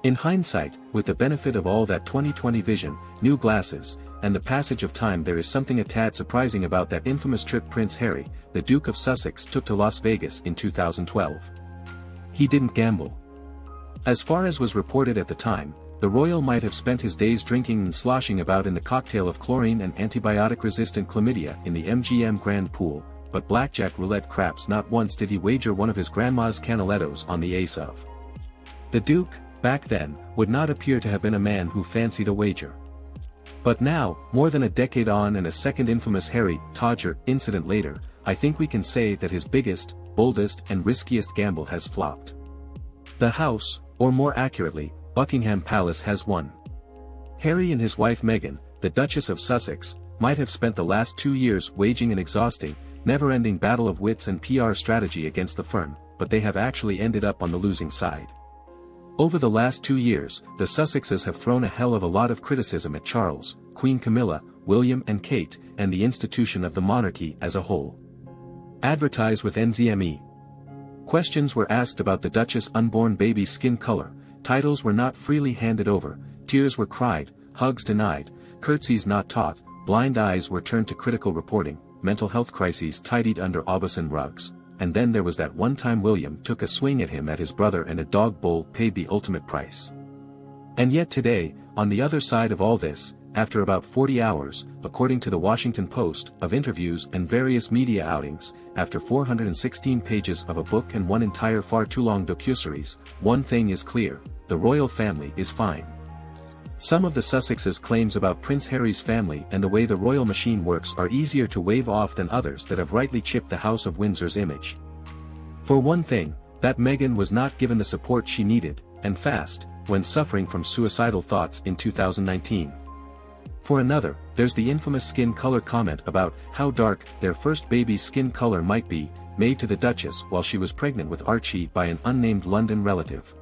In hindsight, with the benefit of all that 20/20 vision, new glasses, and the passage of time, there is something a tad surprising about that infamous trip Prince Harry, the Duke of Sussex, took to Las Vegas in 2012. He didn't gamble. As far as was reported at the time, the royal might have spent his days drinking and sloshing about in the cocktail of chlorine and antibiotic-resistant chlamydia in the MGM Grand Pool, but blackjack roulette craps not once did he wager one of his grandma's canalettos on the ace of. The Duke, back then, would not appear to have been a man who fancied a wager. But now, more than a decade on and a second infamous Harry Todger incident later, I think we can say that his biggest, boldest and riskiest gamble has flopped. The house, or more accurately, Buckingham Palace has won. Harry and his wife Meghan, the Duchess of Sussex, might have spent the last 2 years waging an exhausting, never-ending battle of wits and PR strategy against the firm, but they have actually ended up on the losing side. Over the last 2 years, the Sussexes have thrown a hell of a lot of criticism at Charles, Queen Camilla, William and Kate, and the institution of the monarchy as a whole. Advertise with NZME. Questions were asked about the Duchess' unborn baby's skin color, titles were not freely handed over, tears were cried, hugs denied, curtsies not taught, blind eyes were turned to critical reporting, mental health crises tidied under Aubusson rugs. And then there was that one time William took a swing at him at his brother and a dog bowl paid the ultimate price. And yet today, on the other side of all this, after about 40 hours, according to the Washington Post, of interviews and various media outings, after 416 pages of a book and one entire far too long docuseries, one thing is clear, the royal family is fine. Some of the Sussexes' claims about Prince Harry's family and the way the royal machine works are easier to wave off than others that have rightly chipped the House of Windsor's image. For one thing, that Meghan was not given the support she needed, and fast, when suffering from suicidal thoughts in 2019. For another, there's the infamous skin color comment about how dark their first baby's skin color might be, made to the Duchess while she was pregnant with Archie by an unnamed London relative.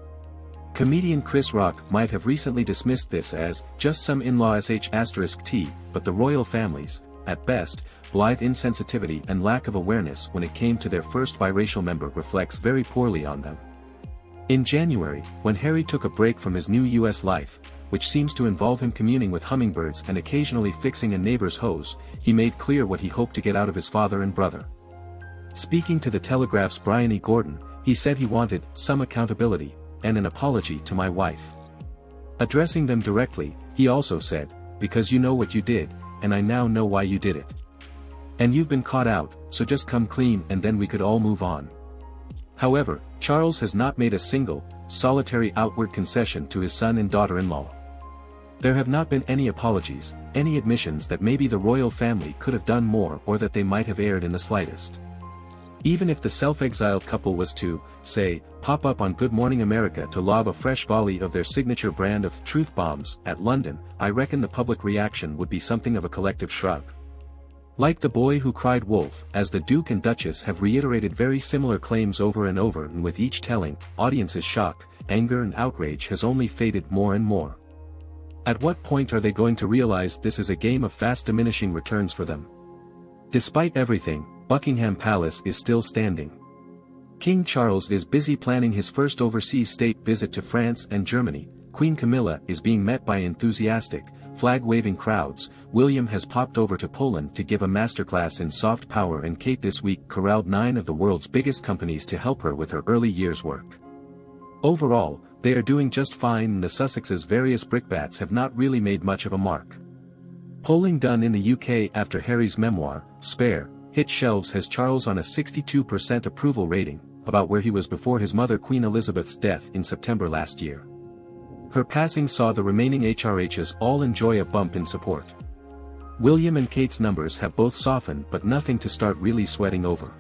Comedian Chris Rock might have recently dismissed this as just some in-law sh*t, but the royal family's, at best, blithe insensitivity and lack of awareness when it came to their first biracial member reflects very poorly on them. In January, when Harry took a break from his new US life, which seems to involve him communing with hummingbirds and occasionally fixing a neighbor's hose, he made clear what he hoped to get out of his father and brother. Speaking to the Telegraph's Brian E. Gordon, he said he wanted some accountability, and an apology to my wife. Addressing them directly, he also said, because you know what you did, and I now know why you did it. And you've been caught out, so just come clean and then we could all move on. However, Charles has not made a single, solitary outward concession to his son and daughter-in-law. There have not been any apologies, any admissions that maybe the royal family could have done more or that they might have erred in the slightest. Even if the self-exiled couple was to, say, pop up on Good Morning America to lob a fresh volley of their signature brand of truth bombs at London, I reckon the public reaction would be something of a collective shrug. Like the boy who cried wolf, as the Duke and Duchess have reiterated very similar claims over and over, and with each telling, audiences' shock, anger and outrage has only faded more and more. At what point are they going to realize this is a game of fast diminishing returns for them? Despite everything, Buckingham Palace is still standing. King Charles is busy planning his first overseas state visit to France and Germany, Queen Camilla is being met by enthusiastic, flag-waving crowds, William has popped over to Poland to give a masterclass in soft power, and Kate this week corralled 9 of the world's biggest companies to help her with her early years work. Overall, they are doing just fine, and the Sussexes' various brickbats have not really made much of a mark. Polling done in the UK after Harry's memoir, Spare, hit shelves has Charles on a 62% approval rating, about where he was before his mother Queen Elizabeth's death in September last year. Her passing saw the remaining HRHs all enjoy a bump in support. William and Kate's numbers have both softened, but nothing to start really sweating over.